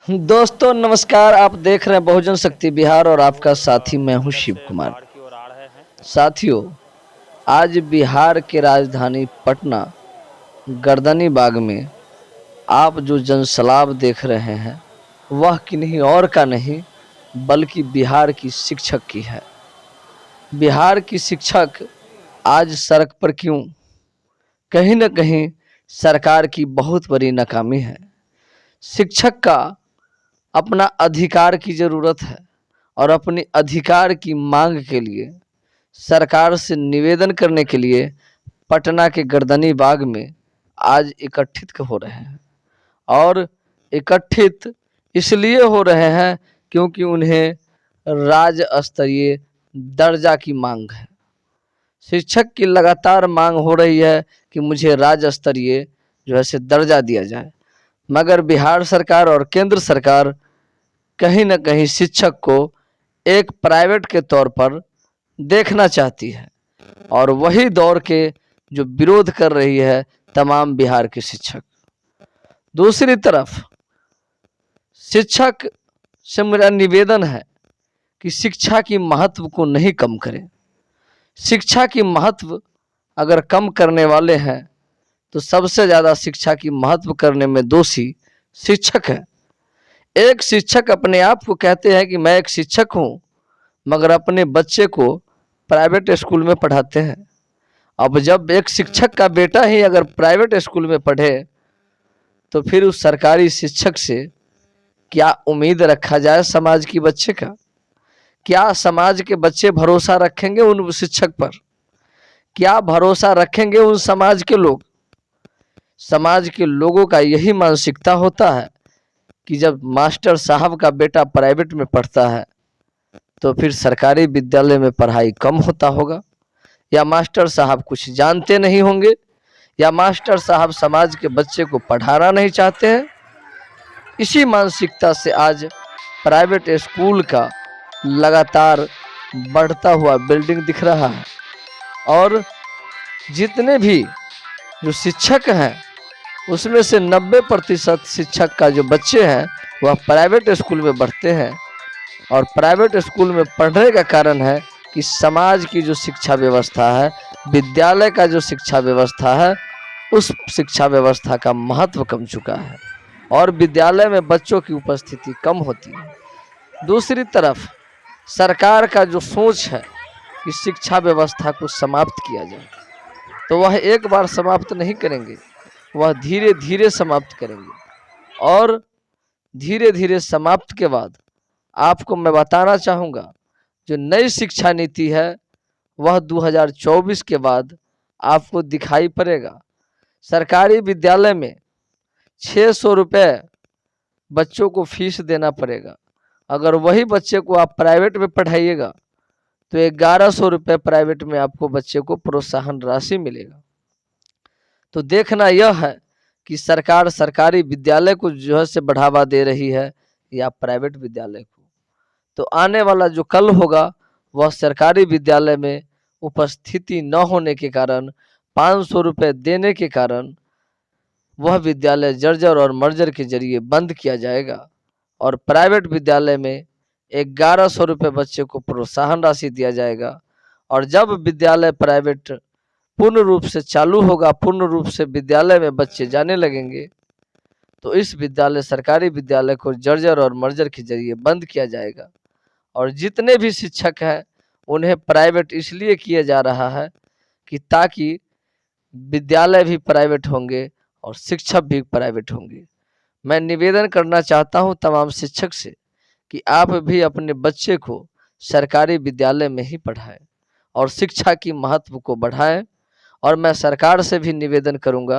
दोस्तों नमस्कार। आप देख रहे हैं बहुजन शक्ति बिहार और आपका साथी मैं हूं शिव कुमार। साथियों, आज बिहार के राजधानी पटना गर्दनी बाग में आप जो जनसलाब देख रहे हैं वह किन्हीं और का नहीं बल्कि बिहार की शिक्षक की है। बिहार की शिक्षक आज सड़क पर क्यों? कहीं न कहीं सरकार की बहुत बड़ी नाकामी है। शिक्षक का अपना अधिकार की ज़रूरत है और अपनी अधिकार की मांग के लिए सरकार से निवेदन करने के लिए पटना के गर्दनी बाग में आज एकत्रित हो रहे हैं। और एकत्रित इसलिए हो रहे हैं क्योंकि उन्हें राज्य स्तरीय दर्जा की मांग है। शिक्षक की लगातार मांग हो रही है कि मुझे राज्य स्तरीय जो है से दर्जा दिया जाए, मगर बिहार सरकार और केंद्र सरकार कहीं न कहीं शिक्षक को एक प्राइवेट के तौर पर देखना चाहती है और वही दौर के जो विरोध कर रही है तमाम बिहार के शिक्षक। दूसरी तरफ शिक्षक से मेरा निवेदन है कि शिक्षा की महत्व को नहीं कम करें। शिक्षा की महत्व अगर कम करने वाले हैं तो सबसे ज़्यादा शिक्षा की महत्व करने में दोषी शिक्षक है। एक शिक्षक अपने आप को कहते हैं कि मैं एक शिक्षक हूँ, मगर अपने बच्चे को प्राइवेट स्कूल में पढ़ाते हैं। अब जब एक शिक्षक का बेटा ही अगर प्राइवेट स्कूल में पढ़े तो फिर उस सरकारी शिक्षक से क्या उम्मीद रखा जाए समाज की बच्चे का? क्या समाज के बच्चे भरोसा रखेंगे उन शिक्षक पर? क्या भरोसा रखेंगे उन समाज के लोग? समाज के लोगों का यही मानसिकता होता है कि जब मास्टर साहब का बेटा प्राइवेट में पढ़ता है तो फिर सरकारी विद्यालय में पढ़ाई कम होता होगा, या मास्टर साहब कुछ जानते नहीं होंगे, या मास्टर साहब समाज के बच्चे को पढ़ाना नहीं चाहते हैं। इसी मानसिकता से आज प्राइवेट स्कूल का लगातार बढ़ता हुआ बिल्डिंग दिख रहा है और जितने भी जो शिक्षक हैं उसमें से 90% शिक्षक का जो बच्चे हैं वह प्राइवेट स्कूल में पढ़ते हैं। और प्राइवेट स्कूल में पढ़ने का कारण है कि समाज की जो शिक्षा व्यवस्था है, विद्यालय का जो शिक्षा व्यवस्था है, उस शिक्षा व्यवस्था का महत्व कम चुका है और विद्यालय में बच्चों की उपस्थिति कम होती है। दूसरी तरफ सरकार का जो सोच है कि शिक्षा व्यवस्था को समाप्त किया जाए, तो वह एक बार समाप्त नहीं करेंगे, वह धीरे धीरे समाप्त करेंगे। और धीरे धीरे समाप्त के बाद आपको मैं बताना चाहूँगा जो नई शिक्षा नीति है वह 2024 के बाद आपको दिखाई पड़ेगा। सरकारी विद्यालय में 600 रुपये बच्चों को फीस देना पड़ेगा। अगर वही बच्चे को आप प्राइवेट में पढ़ाइएगा तो 1100 रुपये प्राइवेट में आपको बच्चे को प्रोत्साहन राशि मिलेगा। तो देखना यह है कि सरकार सरकारी विद्यालय को जो है से बढ़ावा दे रही है या प्राइवेट विद्यालय को। तो आने वाला जो कल होगा वह सरकारी विद्यालय में उपस्थिति न होने के कारण, 500 रुपये देने के कारण वह विद्यालय जर्जर और मर्जर के जरिए बंद किया जाएगा और प्राइवेट विद्यालय में 1100 रुपये बच्चे को प्रोत्साहन राशि दिया जाएगा। और जब विद्यालय प्राइवेट पूर्ण रूप से चालू होगा, पूर्ण रूप से विद्यालय में बच्चे जाने लगेंगे, तो इस विद्यालय सरकारी विद्यालय को जर्जर और मर्जर के जरिए बंद किया जाएगा। और जितने भी शिक्षक हैं उन्हें प्राइवेट इसलिए किया जा रहा है कि ताकि विद्यालय भी प्राइवेट होंगे और शिक्षक भी प्राइवेट होंगे। मैं निवेदन करना चाहता हूं तमाम शिक्षक से कि आप भी अपने बच्चे को सरकारी विद्यालय में ही पढ़ाएं और शिक्षा की महत्व को बढ़ाएं। और मैं सरकार से भी निवेदन करूंगा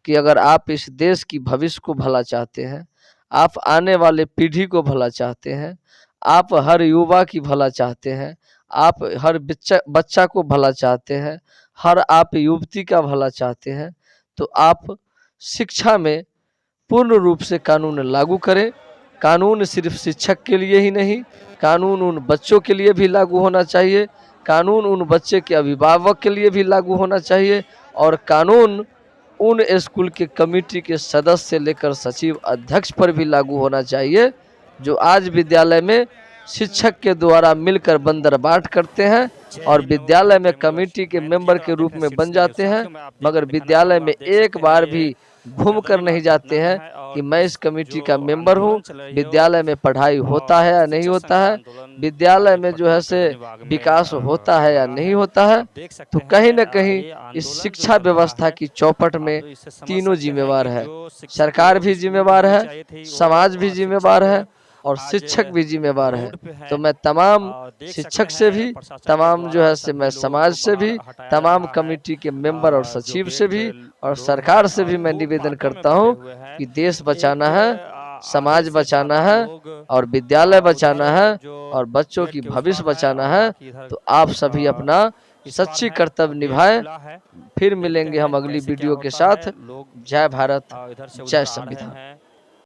कि अगर आप इस देश की भविष्य को भला चाहते हैं, आप आने वाले पीढ़ी को भला चाहते हैं, आप हर युवा की भला चाहते हैं, आप हर बच्चा को भला चाहते हैं, हर आप युवती का भला चाहते हैं, तो आप शिक्षा में पूर्ण रूप से कानून लागू करें। कानून सिर्फ शिक्षक के लिए ही नहीं, कानून उन बच्चों के लिए भी लागू होना चाहिए, कानून उन बच्चे के अभिभावक के लिए भी लागू होना चाहिए और कानून उन स्कूल के कमेटी के सदस्य से लेकर सचिव अध्यक्ष पर भी लागू होना चाहिए, जो आज विद्यालय में शिक्षक के द्वारा मिलकर बंदरबाट करते हैं और विद्यालय में कमेटी के मेंबर के रूप में बन जाते हैं, मगर विद्यालय में एक बार भी घूम कर नहीं जाते हैं कि मैं इस कमेटी का मेंबर हूं, विद्यालय में पढ़ाई होता है या नहीं होता है, विद्यालय में जो है से विकास होता है या नहीं होता है। तो कहीं न कहीं इस शिक्षा व्यवस्था की चौपट में तीनों जिम्मेवार है, सरकार भी जिम्मेवार है, समाज भी जिम्मेवार है और शिक्षक भी जिम्मेवार है। तो मैं तमाम शिक्षक से भी, तमाम जो है से मैं समाज से भी, तमाम कमेटी के मेंबर और सचिव से भी और सरकार से भी मैं निवेदन करता हूं कि देश बचाना है, समाज बचाना है और विद्यालय बचाना है और बच्चों की भविष्य बचाना है। तो आप सभी अपना सच्ची कर्तव्य निभाएं। फिर मिलेंगे हम अगली वीडियो के साथ। जय भारत, जय संविधान।